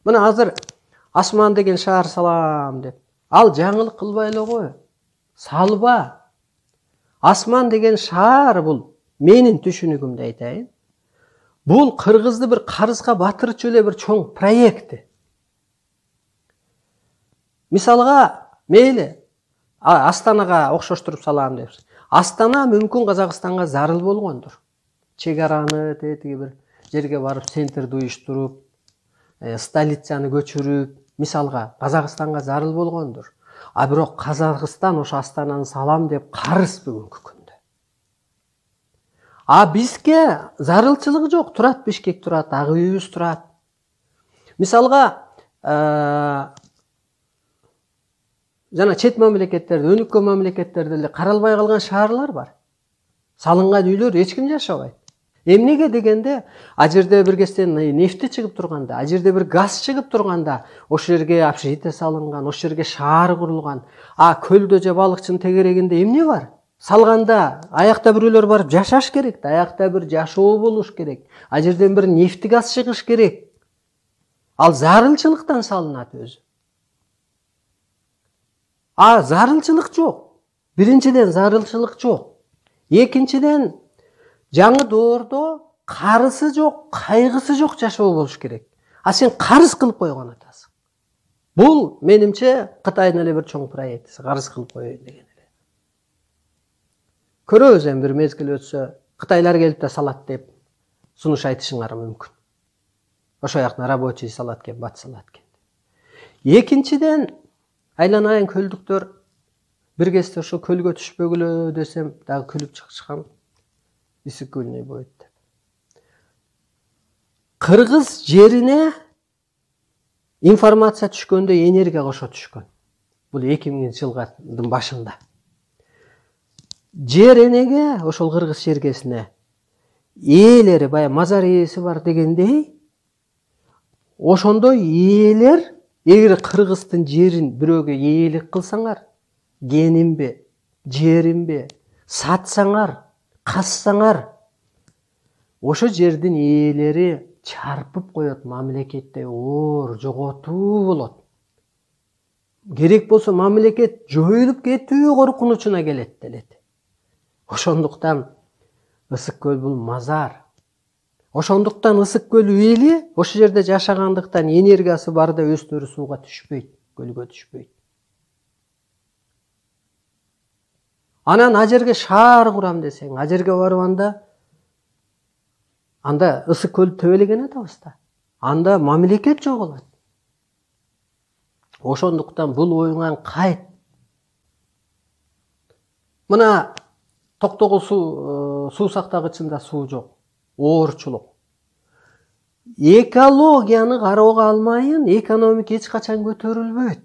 Мына азыр Асман деген шаар салам деп. Ал жаңылык кылбай эле кой. Салба. Асман деген шаар бул менин түшүнүгүмдү айтайын. Бул Кыргызды бир карызга батырчу эле бир чоң проекти. Мисалга, мейли Астанага окшоштуруп салам деп. Астана мүмкүн Казакстанга зарыл болгондур. Чек араны тетиги бир жерге барып центрди уюштуруп, столицаны көчүрүп, мисалга Казакстанга зарыл болгондур. А бирок Казакстан ошо Астананы салам деп карыз бүгүнкү күндө. А бизге зарылчылык жок, турат Бишкек турат, ак үйүбүз турат. Мисалга, жана чет мамлекеттерде, өнүккөн мамлекеттерде эле каралбай калган шаарлар бар. Салынган үйлөр эч ким жашабайт. Эмнеге дегенде, а жерде бир кестен нефти чыгып турганда, а жерде бир газ чыгып турганда, ошол жерге общежитие салынган, ошол жерге шаар курулган. А көлдө же балыкчынын тегерегинде эмне бар? Салганда аякта бирөөлөр барып жашаш керек, аякта бир жашоо болуш керек. А жерден бир нефти газ чыгыш керек. Ал зарылчылыктан салынат өзү. А зарылчылык жок. Биринчиден зарылчылык жок. Экинчиден жаңы доордо карысы жок, кайгысы жок жашоо болуш керек. А сен карыз кылып койгон атасың. Бул менимче Кытайдын эле бир чоң проектиси, карыз кылып коеюн деген эле. Көрөбүз эми бир мезгил өтсө, Кытайлар келип да салат деп сунуш айтышыңар мүмкүн. Ошо жактан рабочий салат экен, бат салат экен. Экинчиден, айланайын көлдүктөр бир кезде ошо көлгө түшпөгүлө десем, дагы күлүп чыгышкан. Исик көлүнө боет деп. Кыргыз жерине информация түшкөндө энергия кошо түшкөн. Бул 2000-жылдын башында. Жер энеге, ошол кыргыз чергесине ээлери, бая мазар ээси бар дегендей, ошондой ээлер, эгер Кыргыздын жерин бирөөгө ээлик кылсаңар, генинби, жеринби сатсаңар, кассаңар, ошо жердин ээлери чарпып коет, мамлекетте оор жоготуу болот. Керек болсо мамлекет жоюлуп кетүү коркунучуна келет делет. Ошондуктан Ысык көл бул мазар. Ошондуктан Ысык көл эли ошол жерде жашагандыктан энергиясы барда өстөрү сууга түшпөйт, көлгө түшпөйт. Анан а жерге шаар курам десең, а жерге барганда анда Ысык көлдү төбөлеген атабыз да. Анда мамлекет жоголот. Ошондуктан бул оюңан кайт. Мына Токтогул суу сактагычында суу жок. Оорчулук. Экологияны кароого алмайын, экономика эч качан көтөрүлбөйт.